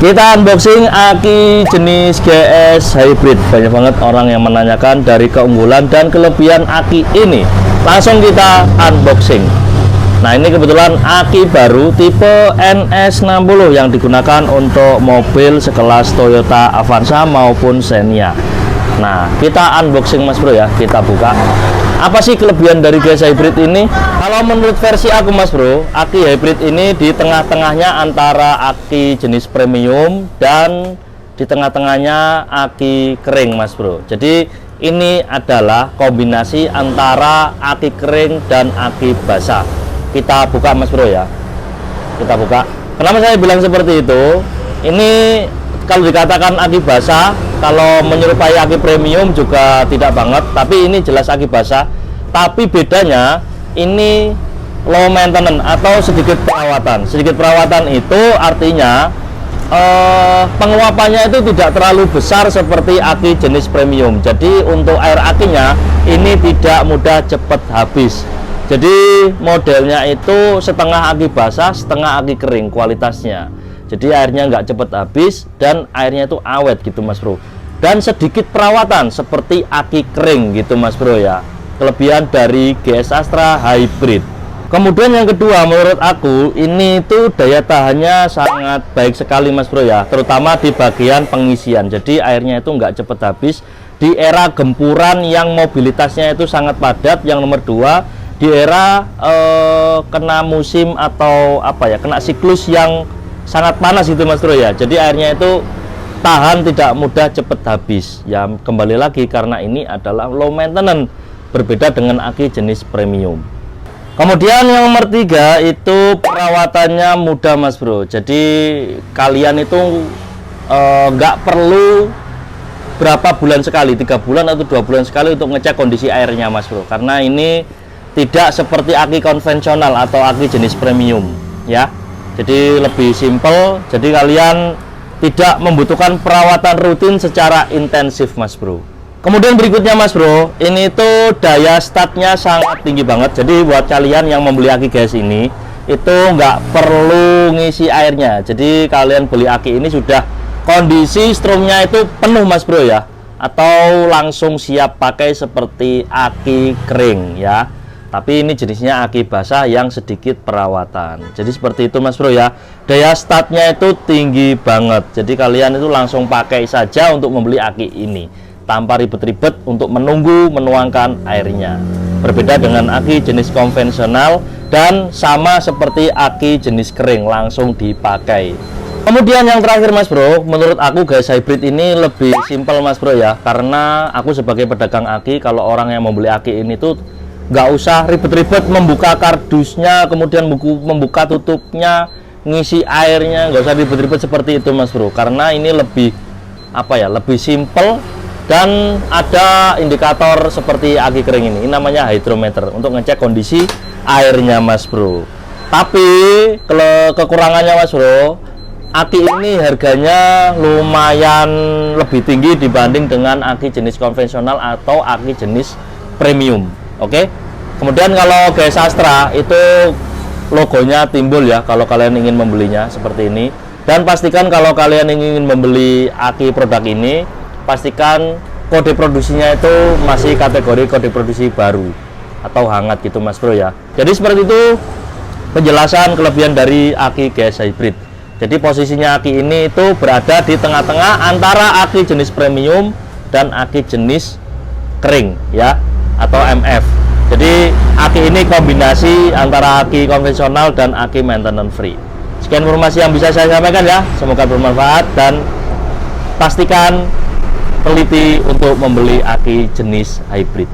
Kita unboxing aki jenis GS Hybrid. Banyak banget orang yang menanyakan dari keunggulan dan kelebihan aki ini. Langsung kita unboxing. Nah, ini kebetulan aki baru tipe NS60 yang digunakan untuk mobil sekelas Toyota Avanza maupun Xenia. Nah, kita unboxing Mas Bro ya, kita buka. Apa sih kelebihan dari GS Hybrid ini? Kalau menurut versi aku Mas Bro, aki hybrid ini di tengah-tengahnya antara aki jenis premium dan di tengah-tengahnya aki kering Mas Bro. Jadi ini adalah kombinasi antara aki kering dan aki basah. Kita buka Mas Bro ya. Kita buka. Kenapa saya bilang seperti itu? Ini kalau dikatakan aki basah, kalau menyerupai aki premium juga tidak banget, tapi ini jelas aki basah. Tapi bedanya ini low maintenance atau sedikit perawatan. Sedikit perawatan itu artinya penguapannya itu tidak terlalu besar seperti aki jenis premium. Jadi untuk air akinya ini tidak mudah cepat habis. Jadi modelnya itu setengah aki basah, setengah aki kering kualitasnya. Jadi airnya nggak cepat habis dan airnya itu awet gitu Mas Bro. Dan sedikit perawatan seperti aki kering gitu Mas Bro ya. Kelebihan dari GS Astra Hybrid. Kemudian yang kedua, menurut aku ini tuh daya tahannya sangat baik sekali Mas Bro ya, terutama di bagian pengisian. Jadi airnya itu nggak cepet habis di era gempuran yang mobilitasnya itu sangat padat. Yang nomor dua, di era kena musim atau apa ya, kena siklus yang sangat panas itu Mas Bro ya. Jadi airnya itu tahan, tidak mudah cepet habis. Ya kembali lagi karena ini adalah low maintenance, berbeda dengan aki jenis premium. Kemudian yang nomor tiga itu perawatannya mudah Mas Bro. Jadi kalian itu nggak perlu berapa bulan sekali, 3 bulan atau 2 bulan sekali untuk ngecek kondisi airnya Mas Bro. Karena ini tidak seperti aki konvensional atau aki jenis premium ya. Jadi lebih simple. Jadi kalian tidak membutuhkan perawatan rutin secara intensif Mas Bro. Kemudian berikutnya Mas Bro, ini tuh daya startnya sangat tinggi banget. Jadi buat kalian yang membeli aki GS ini itu nggak perlu ngisi airnya. Jadi kalian beli aki ini sudah kondisi strumnya itu penuh Mas Bro ya, atau langsung siap pakai seperti aki kering ya. Tapi ini jenisnya aki basah yang sedikit perawatan. Jadi seperti itu Mas Bro ya. Daya startnya itu tinggi banget. Jadi kalian itu langsung pakai saja untuk membeli aki ini tanpa ribet-ribet untuk menunggu menuangkan airnya. Berbeda dengan aki jenis konvensional dan sama seperti aki jenis kering, langsung dipakai. Kemudian yang terakhir Mas Bro, menurut aku GS Hybrid ini lebih simpel Mas Bro ya. Karena aku sebagai pedagang aki, kalau orang yang membeli aki ini tuh nggak usah ribet-ribet membuka kardusnya, kemudian membuka tutupnya, ngisi airnya, nggak usah ribet-ribet seperti itu Mas Bro. Karena ini lebih apa ya, lebih simple. Dan ada indikator seperti aki kering ini namanya hydrometer untuk ngecek kondisi airnya Mas Bro. Tapi kekurangannya Mas Bro, aki ini harganya lumayan lebih tinggi dibanding dengan aki jenis konvensional atau aki jenis premium. Oke. Kemudian kalau GS Astra itu logonya timbul ya kalau kalian ingin membelinya seperti ini. Dan pastikan kalau kalian ingin membeli aki produk ini, pastikan kode produksinya itu masih kategori kode produksi baru atau hangat gitu Mas Bro ya. Jadi seperti itu penjelasan kelebihan dari aki GS Hybrid. Jadi posisinya aki ini itu berada di tengah-tengah antara aki jenis premium dan aki jenis kering ya, atau MF. Jadi aki ini kombinasi antara aki konvensional dan aki maintenance free. Sekian informasi yang bisa saya sampaikan ya, semoga bermanfaat dan pastikan teliti untuk membeli aki jenis hybrid.